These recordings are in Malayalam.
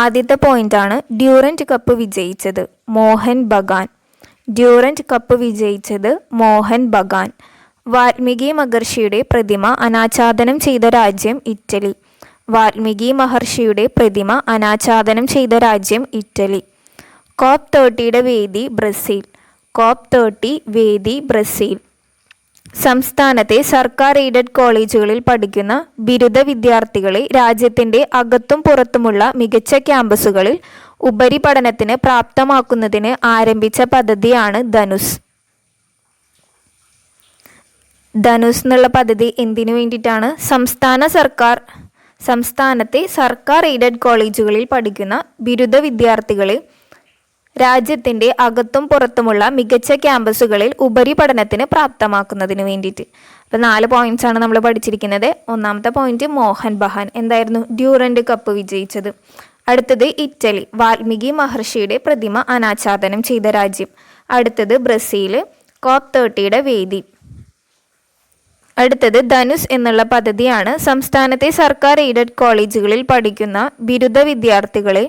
ആദ്യത്തെ പോയിന്റാണ് ഡ്യൂറന്റ് കപ്പ് വിജയിച്ചത് മോഹൻ ബഗാൻ. ഡ്യൂറന്റ് കപ്പ് വിജയിച്ചത് മോഹൻ ബഗാൻ. വാൽമീകി മഹർഷിയുടെ പ്രതിമ അനാച്ഛാദനം ചെയ്ത രാജ്യം ഇറ്റലി. വാൽമീകി മഹർഷിയുടെ പ്രതിമ അനാച്ഛാദനം ചെയ്ത രാജ്യം ഇറ്റലി. COP 30 വേദി ബ്രസീൽ. COP 30 വേദി ബ്രസീൽ. സംസ്ഥാനത്തെ സർക്കാർ എയ്ഡഡ് കോളേജുകളിൽ പഠിക്കുന്ന ബിരുദ വിദ്യാർത്ഥികളെ രാജ്യത്തിന്റെ അകത്തും പുറത്തുമുള്ള മികച്ച ക്യാമ്പസുകളിൽ ഉപരിപഠനത്തിന് പ്രാപ്തമാക്കുന്നതിന് ആരംഭിച്ച പദ്ധതിയാണ് ധനുസ്. ധനുസ് എന്നുള്ള പദ്ധതി എന്തിനു വേണ്ടിയിട്ടാണ്? സംസ്ഥാനത്തെ സർക്കാർ എയ്ഡഡ് കോളേജുകളിൽ പഠിക്കുന്ന ബിരുദ വിദ്യാർത്ഥികളെ രാജ്യത്തിന്റെ അകത്തും പുറത്തുമുള്ള മികച്ച ക്യാമ്പസുകളിൽ ഉപരിപഠനത്തിന് പ്രാപ്തമാക്കുന്നതിന് വേണ്ടിയിട്ട്. അപ്പോൾ 4 പോയിന്റ്സ് ആണ് നമ്മൾ പഠിച്ചിരിക്കുന്നത്. ഒന്നാമത്തെ പോയിന്റ് മോഹൻ ബഗാൻ എന്തായിരുന്നു? ഡ്യൂറന്റ് കപ്പ് വിജയിച്ചത്. അടുത്തത് ഇറ്റലി, വാൽമീകി മഹർഷിയുടെ പ്രതിമ അനാച്ഛാദനം ചെയ്ത രാജ്യം. അടുത്തത് ബ്രസീൽ, COP 30 വേദി. അടുത്തത് ധനുസ് എന്നുള്ള പദ്ധതിയാണ് സംസ്ഥാനത്തെ സർക്കാർ എയ്ഡഡ് കോളേജുകളിൽ പഠിക്കുന്ന ബിരുദ വിദ്യാർത്ഥികളെ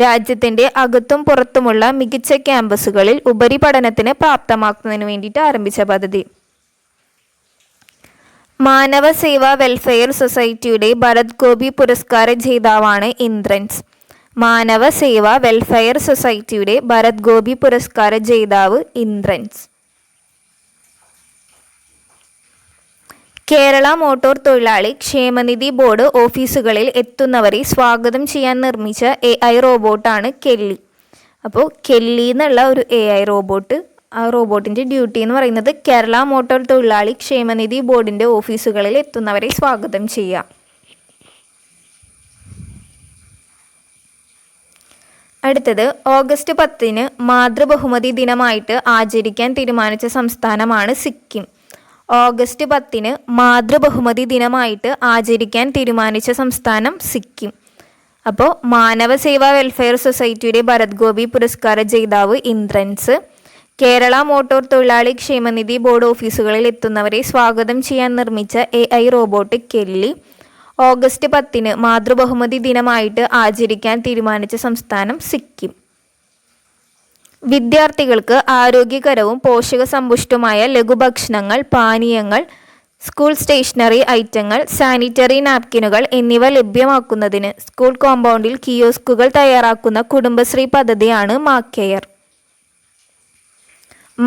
രാജ്യത്തിന്റെ അകത്തും പുറത്തുമുള്ള മികച്ച ക്യാമ്പസുകളിൽ ഉപരിപഠനത്തിന് പ്രാപ്തമാക്കുന്നതിന് വേണ്ടിയിട്ട് ആരംഭിച്ച പദ്ധതി. മാനവ സേവാ വെൽഫെയർ സൊസൈറ്റിയുടെ ഭരത് ഗോപി പുരസ്കാര ജേതാവാണ് ഇന്ദ്രൻസ്. മാനവ സേവാ വെൽഫെയർ സൊസൈറ്റിയുടെ ഭരത് ഗോപി പുരസ്കാര ജേതാവ് ഇന്ദ്രൻസ്. കേരള മോട്ടോർ തൊഴിലാളി ക്ഷേമനിധി ബോർഡ് ഓഫീസുകളിൽ എത്തുന്നവരെ സ്വാഗതം ചെയ്യാൻ നിർമ്മിച്ച AI റോബോട്ടാണ് കെല്ലി. അപ്പോൾ കെല്ലി എന്നുള്ള ഒരു AI റോബോട്ട്, ആ റോബോട്ടിൻ്റെ ഡ്യൂട്ടി എന്ന് പറയുന്നത് കേരള മോട്ടോർ തൊഴിലാളി ക്ഷേമനിധി ബോർഡിൻ്റെ ഓഫീസുകളിൽ എത്തുന്നവരെ സ്വാഗതം ചെയ്യുക. അടുത്തത് ഓഗസ്റ്റ് 10 മാതൃബഹുമതി ദിനമായിട്ട് ആചരിക്കാൻ തീരുമാനിച്ച സംസ്ഥാനമാണ് സിക്കിം. ഓഗസ്റ്റ് 10 മാതൃബഹുമതി ദിനമായിട്ട് ആചരിക്കാൻ തീരുമാനിച്ച സംസ്ഥാനം സിക്കിം. അപ്പോൾ മാനവ സേവാ വെൽഫെയർ സൊസൈറ്റിയുടെ ഭരത് ഗോപി പുരസ്കാര ജേതാവ് ഇന്ദ്രൻസ്. കേരള മോട്ടോർ തൊഴിലാളി ക്ഷേമനിധി ബോർഡ് ഓഫീസുകളിൽ എത്തുന്നവരെ സ്വാഗതം ചെയ്യാൻ നിർമ്മിച്ച AI റോബോട്ട് കെല്ലി. ഓഗസ്റ്റ് 10 മാതൃബഹുമതി ദിനമായിട്ട് ആചരിക്കാൻ തീരുമാനിച്ച സംസ്ഥാനം സിക്കിം. വിദ്യാർത്ഥികൾക്ക് ആരോഗ്യകരവും പോഷകസമ്പുഷ്ടമായ ലഘുഭക്ഷണങ്ങൾ, പാനീയങ്ങൾ, സ്കൂൾ സ്റ്റേഷനറി ഐറ്റങ്ങൾ, സാനിറ്ററി നാപ്കിനുകൾ എന്നിവ ലഭ്യമാക്കുന്നതിന് സ്കൂൾ കോമ്പൗണ്ടിൽ കിയോസ്കുകൾ തയ്യാറാക്കുന്ന കുടുംബശ്രീ പദ്ധതിയാണ് മാക്കെയർ.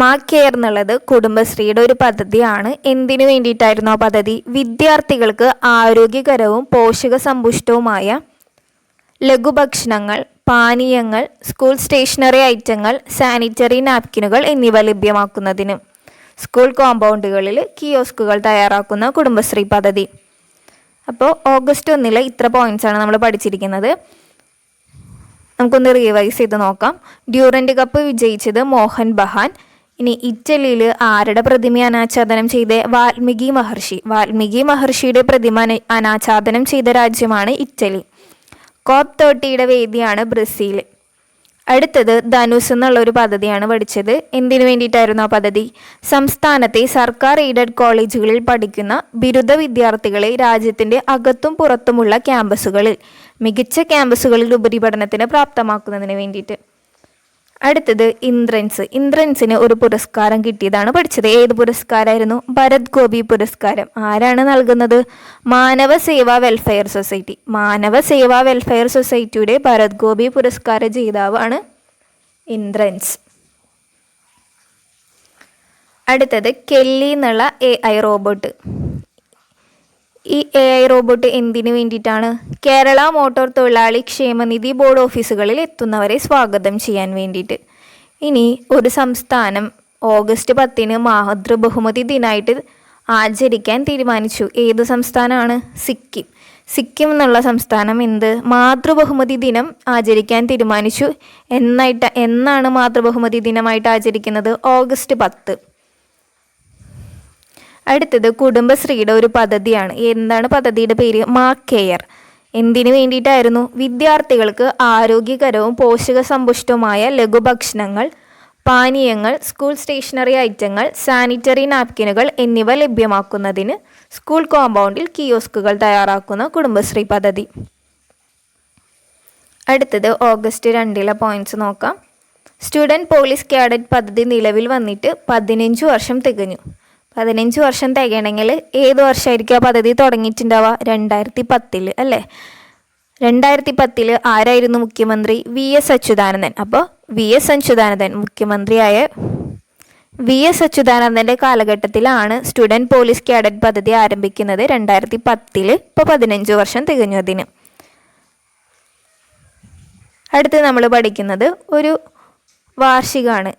മാക്കെയർ എന്നുള്ളത് കുടുംബശ്രീയുടെ ഒരു പദ്ധതിയാണ്. എന്തിനു വേണ്ടിയിട്ടായിരുന്നു ആ പദ്ധതി? വിദ്യാർത്ഥികൾക്ക് ആരോഗ്യകരവും പോഷകസമ്പുഷ്ടവുമായ ലഘുഭക്ഷണങ്ങൾ, പാനീയങ്ങൾ, സ്കൂൾ സ്റ്റേഷനറി ഐറ്റങ്ങൾ, സാനിറ്ററി നാപ്കിനുകൾ എന്നിവ ലഭ്യമാക്കുന്നതിന് സ്കൂൾ കോമ്പൗണ്ടുകളിൽ കിയോസ്കുകൾ തയ്യാറാക്കുന്ന കുടുംബശ്രീ പദ്ധതി. അപ്പോൾ ഓഗസ്റ്റ് 1 ഇത്ര പോയിന്റ്സ് ആണ് നമ്മൾ പഠിച്ചിരിക്കുന്നത്. നമുക്കൊന്ന് റിവൈസ് ചെയ്ത് നോക്കാം. ഡ്യൂറന്റ് കപ്പ് വിജയിച്ചത് മോഹൻ ബഗാൻ. ഇനി ഇറ്റലിയിൽ ആരുടെ പ്രതിമ അനാച്ഛാദനം ചെയ്ത്? വാൽമീകി മഹർഷി. വാൽമീകി മഹർഷിയുടെ പ്രതിമ അനാച്ഛാദനം ചെയ്ത രാജ്യമാണ് ഇറ്റലി. COP 30 വേദിയാണ് ബ്രസീൽ. അടുത്തത് ധനുസ് എന്നുള്ളൊരു പദ്ധതിയാണ് പഠിച്ചത്. എന്തിനു വേണ്ടിയിട്ടായിരുന്നു ആ പദ്ധതി? സംസ്ഥാനത്തെ സർക്കാർ എയ്ഡഡ് കോളേജുകളിൽ പഠിക്കുന്ന ബിരുദ വിദ്യാർത്ഥികളെ രാജ്യത്തിന്റെ അകത്തും പുറത്തുമുള്ള ക്യാമ്പസുകളിൽ മികച്ച ക്യാമ്പസുകളിൽ ഉപരിപഠനത്തിന് പ്രാപ്തമാക്കുന്നതിന് വേണ്ടിയിട്ട്. അടുത്തത് ഇന്ദ്രൻസ്. ഇന്ദ്രൻസിന് ഒരു പുരസ്കാരം കിട്ടിയതാണ് പഠിച്ചത്. ഏത് പുരസ്കാരമായിരുന്നു? ഭരത് ഗോപി പുരസ്കാരം. ആരാണ് നൽകുന്നത്? മാനവ സേവാ വെൽഫെയർ സൊസൈറ്റി. മാനവ സേവാ വെൽഫെയർ സൊസൈറ്റിയുടെ ഭരത് ഗോപി പുരസ്കാര ജേതാവാണ് ഇന്ദ്രൻസ്. അടുത്തത് കെല്ലി എന്നുള്ള AI റോബോട്ട്. ഈ AI റോബോട്ട് എന്തിനു വേണ്ടിയിട്ടാണ്? കേരള മോട്ടോർ തൊഴിലാളി ക്ഷേമനിധി ബോർഡ് ഓഫീസുകളിൽ എത്തുന്നവരെ സ്വാഗതം ചെയ്യാൻ വേണ്ടിയിട്ട്. ഇനി ഒരു സംസ്ഥാനം ഓഗസ്റ്റ് 10 മാതൃബഹുമതി ദിനമായിട്ട് ആചരിക്കാൻ തീരുമാനിച്ചു. ഏത് സംസ്ഥാനമാണ്? സിക്കിം. സിക്കിം എന്നുള്ള സംസ്ഥാനം മാതൃബഹുമതി ദിനം ആചരിക്കാൻ തീരുമാനിച്ചു. എന്നാണ് മാതൃബഹുമതി ദിനമായിട്ട് ആചരിക്കുന്നത്? ഓഗസ്റ്റ് 10. അടുത്തത് കുടുംബശ്രീയുടെ ഒരു പദ്ധതിയാണ്. എന്താണ് പദ്ധതിയുടെ പേര്? മാക്കെയർ. എന്തിനു വേണ്ടിയിട്ടായിരുന്നു? വിദ്യാർത്ഥികൾക്ക് ആരോഗ്യകരവും പോഷകസമ്പുഷ്ടവുമായ ലഘുഭക്ഷണങ്ങൾ, പാനീയങ്ങൾ, സ്കൂൾ സ്റ്റേഷനറി ഐറ്റങ്ങൾ, സാനിറ്ററി നാപ്കിനുകൾ എന്നിവ ലഭ്യമാക്കുന്നതിന് സ്കൂൾ കോമ്പൗണ്ടിൽ കിയോസ്കുകൾ തയ്യാറാക്കുന്ന കുടുംബശ്രീ പദ്ധതി. അടുത്തത് ഓഗസ്റ്റ് 2 പോയിന്റ്സ് നോക്കാം. സ്റ്റുഡൻറ്റ് പോലീസ് കാഡറ്റ് പദ്ധതി നിലവിൽ വന്നിട്ട് 15 വർഷം തികഞ്ഞു. 15 വർഷം തികയണമെങ്കിൽ ഏത് വർഷമായിരിക്കും ആ പദ്ധതി തുടങ്ങിയിട്ടുണ്ടാവുക? 2010 അല്ലേ? 2010 ആരായിരുന്നു മുഖ്യമന്ത്രി? VS അച്യുതാനന്ദൻ. അപ്പോൾ VS അച്യുതാനന്ദൻ മുഖ്യമന്ത്രിയായ VS അച്യുതാനന്ദൻ്റെ കാലഘട്ടത്തിലാണ് സ്റ്റുഡൻറ്റ് പോലീസ് കാഡറ്റ് പദ്ധതി ആരംഭിക്കുന്നത്. 2010. ഇപ്പോൾ 15 വർഷം തികഞ്ഞു അതിന്. അടുത്ത് നമ്മൾ പഠിക്കുന്നത് ഒരു വാർഷികമാണ്.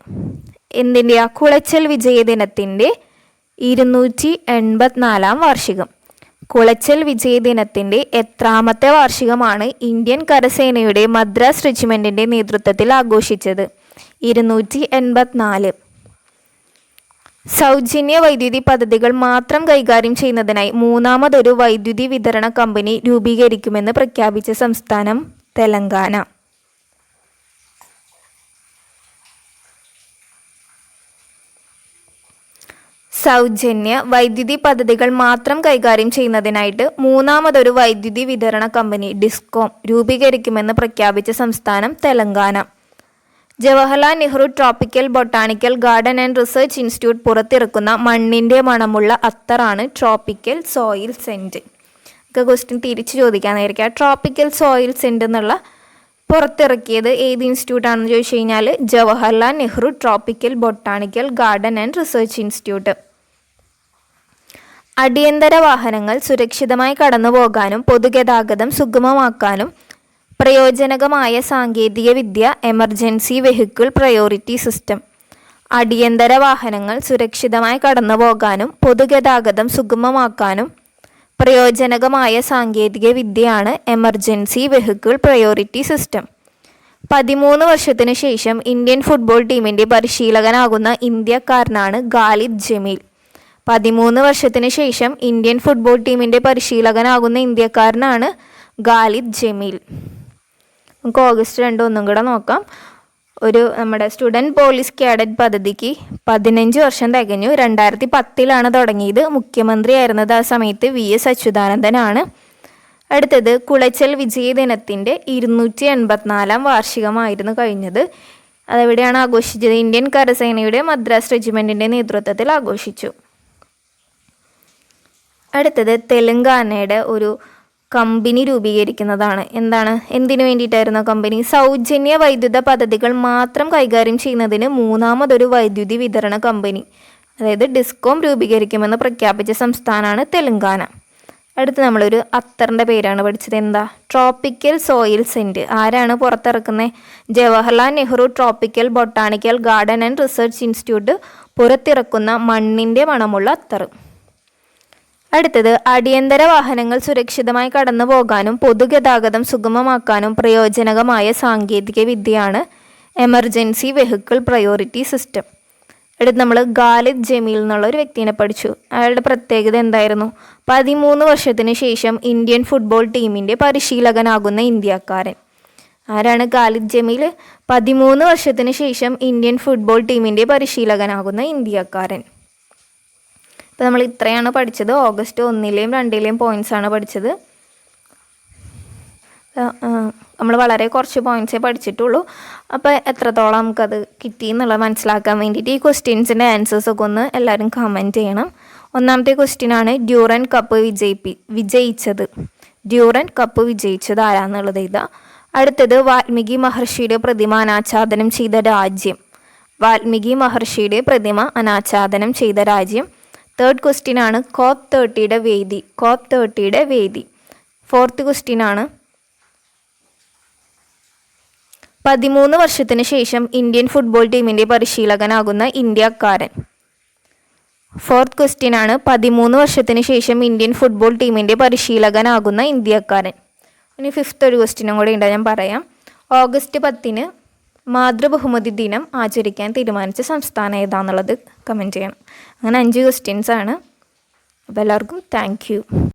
എന്തിൻ്റെയാ? കുളച്ചൽ വിജയദിനത്തിൻ്റെ 284 വാർഷികം. കുളച്ചൽ വിജയദിനത്തിൻ്റെ എത്രാമത്തെ വാർഷികമാണ് ഇന്ത്യൻ കരസേനയുടെ മദ്രാസ് റെജിമെൻറ്റിൻ്റെ നേതൃത്വത്തിൽ ആഘോഷിച്ചത്? 284. സൗജന്യ വൈദ്യുതി പദ്ധതികൾ മാത്രം കൈകാര്യം ചെയ്യുന്നതിനായി 3ാമതൊരു വൈദ്യുതി വിതരണ കമ്പനി രൂപീകരിക്കുമെന്ന് പ്രഖ്യാപിച്ച സംസ്ഥാനം തെലങ്കാന. സൗജന്യ വൈദ്യുതി പദ്ധതികൾ മാത്രം കൈകാര്യം ചെയ്യുന്നതിനായിട്ട് 3ാമതൊരു വൈദ്യുതി വിതരണ കമ്പനി ഡിസ്കോം രൂപീകരിക്കുമെന്ന് പ്രഖ്യാപിച്ച സംസ്ഥാനം Telangana. Jawaharlal Nehru tropical botanical garden and research institute പുറത്തിറക്കുന്ന മണ്ണിൻ്റെ മണമുള്ള അത്തറാണ് ട്രോപ്പിക്കൽ സോയിൽ സെൻറ്റ്. ഒക്കെ ക്വസ്റ്റ്യൻ തിരിച്ച് ചോദിക്കാനായിരിക്കാം. ട്രോപ്പിക്കൽ സോയിൽ സെൻറ്റ് എന്നുള്ള പുറത്തിറക്കിയത് ഏത് ഇൻസ്റ്റിറ്റ്യൂട്ടാണെന്ന് ചോദിച്ചു കഴിഞ്ഞാൽ Jawaharlal Nehru tropical botanical garden and research institute. അടിയന്തര വാഹനങ്ങൾ സുരക്ഷിതമായി കടന്നു പോകാനും പൊതുഗതാഗതം സുഗമമാക്കാനും പ്രയോജനകമായ സാങ്കേതിക വിദ്യ എമർജൻസി വെഹിക്കിൾ പ്രയോറിറ്റി സിസ്റ്റം. അടിയന്തര വാഹനങ്ങൾ സുരക്ഷിതമായി കടന്നു പോകാനും പൊതുഗതാഗതം സുഗമമാക്കാനും പ്രയോജനകമായ സാങ്കേതിക വിദ്യയാണ് എമർജൻസി വെഹിക്കിൾ പ്രയോറിറ്റി സിസ്റ്റം. 13 വർഷത്തിനു ശേഷം ഇന്ത്യൻ ഫുട്ബോൾ ടീമിൻ്റെ പരിശീലകനാകുന്ന ഇന്ത്യക്കാരനാണ് ഖാലിദ് ജമീൽ. 13 വർഷത്തിന് ശേഷം ഇന്ത്യൻ ഫുട്ബോൾ ടീമിൻ്റെ പരിശീലകനാകുന്ന ഇന്ത്യക്കാരനാണ് ഖാലിദ് ജമീൽ. നമുക്ക് ഓഗസ്റ്റ് 2 ഒന്നും കൂടെ നോക്കാം. നമ്മുടെ സ്റ്റുഡൻറ്റ് പോലീസ് കാഡറ്റ് പദ്ധതിക്ക് 15 വർഷം തികഞ്ഞു. 2010 തുടങ്ങിയത്. മുഖ്യമന്ത്രി ആയിരുന്നത് ആ സമയത്ത് VS അച്യുതാനന്ദനാണ്. അടുത്തത് കുളച്ചൽ വിജയദിനത്തിൻ്റെ 284 വാർഷികമായിരുന്നു കഴിഞ്ഞത്. അതെവിടെയാണ് ആഘോഷിച്ചത്? ഇന്ത്യൻ കരസേനയുടെ മദ്രാസ് റെജിമെൻറ്റിൻ്റെ നേതൃത്വത്തിൽ ആഘോഷിച്ചു. അടുത്തത് തെലങ്കാനയുടെ ഒരു കമ്പനി രൂപീകരിക്കുന്നതാണ്. എന്തിനു വേണ്ടിയിട്ടായിരുന്നു കമ്പനി? സൗജന്യ വൈദ്യുത പദ്ധതികൾ മാത്രം കൈകാര്യം ചെയ്യുന്നതിന് 3ാമതൊരു വൈദ്യുതി വിതരണ കമ്പനി, അതായത് ഡിസ്കോം രൂപീകരിക്കുമെന്ന് പ്രഖ്യാപിച്ച സംസ്ഥാനമാണ് തെലങ്കാന. അടുത്ത് നമ്മളൊരു അത്തറിൻ്റെ പേരാണ് പഠിച്ചത്. Tropical soil scent. ആരാണ് പുറത്തിറക്കുന്നത്? Jawaharlal Nehru tropical botanical garden and research institute പുറത്തിറക്കുന്ന മണ്ണിൻ്റെ മണമുള്ള അത്തർ. അടുത്തത് അടിയന്തര വാഹനങ്ങൾ സുരക്ഷിതമായി കടന്നു പോകാനും പൊതുഗതാഗതം സുഗമമാക്കാനും പ്രയോജനകമായ സാങ്കേതിക വിദ്യയാണ് എമർജൻസി വെഹിക്കിൾ പ്രയോറിറ്റി സിസ്റ്റം. അടുത്ത് നമ്മൾ ഖാലിദ് ജമീൽ എന്നുള്ള ഒരു വ്യക്തിനെ പഠിച്ചു. അയാളുടെ പ്രത്യേകത എന്തായിരുന്നു? 13 വർഷത്തിന് ശേഷം ഇന്ത്യൻ ഫുട്ബോൾ ടീമിൻ്റെ പരിശീലകനാകുന്ന ഇന്ത്യക്കാരൻ. ആരാണ് ഖാലിദ് ജമീൽ? 13 വർഷത്തിന് ശേഷം ഇന്ത്യൻ ഫുട്ബോൾ ടീമിൻ്റെ പരിശീലകനാകുന്ന ഇന്ത്യക്കാരൻ. അപ്പോൾ നമ്മൾ ഇത്രയാണ് പഠിച്ചത്. ഓഗസ്റ്റ് 1ലെയും 2ലെയും പോയിൻറ്റ്സാണ് പഠിച്ചത്. നമ്മൾ വളരെ കുറച്ച് പോയിൻറ്റ്സേ പഠിച്ചിട്ടുള്ളൂ. അപ്പോൾ എത്രത്തോളം നമുക്കത് കിട്ടി എന്നുള്ളത് മനസ്സിലാക്കാൻ വേണ്ടിയിട്ട് ഈ ക്വസ്റ്റ്യൻസിൻ്റെ ആൻസേഴ്സൊക്കെ ഒന്ന് എല്ലാവരും കമൻറ്റ് ചെയ്യണം. ഒന്നാമത്തെ ക്വസ്റ്റ്യനാണ് ഡ്യൂറൻ കപ്പ് വിജയിച്ചത്. ഡ്യൂറൻ കപ്പ് വിജയിച്ചത് ആരാന്നുള്ളത് ഇതാ. അടുത്തത് വാൽമീകി മഹർഷിയുടെ പ്രതിമ അനാച്ഛാദനം ചെയ്ത രാജ്യം. വാൽമീകി മഹർഷിയുടെ പ്രതിമ അനാച്ഛാദനം ചെയ്ത രാജ്യം. തേർഡ് ക്വസ്റ്റ്യനാണ് COP30യുടെ വേദി. COP30യുടെ വേദി. ഫോർത്ത് ക്വസ്റ്റ്യനാണ് 13 വർഷത്തിന് ശേഷം ഇന്ത്യൻ ഫുട്ബോൾ ടീമിൻ്റെ പരിശീലകനാകുന്ന ഇന്ത്യക്കാരൻ. ഫോർത്ത് ക്വസ്റ്റ്യനാണ് 13 വർഷത്തിന് ശേഷം ഇന്ത്യൻ ഫുട്ബോൾ ടീമിൻ്റെ പരിശീലകനാകുന്ന ഇന്ത്യക്കാരൻ. ഇനി ഫിഫ്ത്ത് ഒരു ക്വസ്റ്റ്യനും കൂടെ ഉണ്ട്, ഞാൻ പറയാം. ഓഗസ്റ്റ് 10 മാതൃബഹുമതി ദിനം ആചരിക്കാൻ തീരുമാനിച്ച സംസ്ഥാനം ഏതാണെന്നുള്ളത് കമൻറ്റ് ചെയ്യണം. അങ്ങനെ 5 ക്വസ്റ്റ്യൻസാണ്. അപ്പോൾ എല്ലാവർക്കും താങ്ക് യു.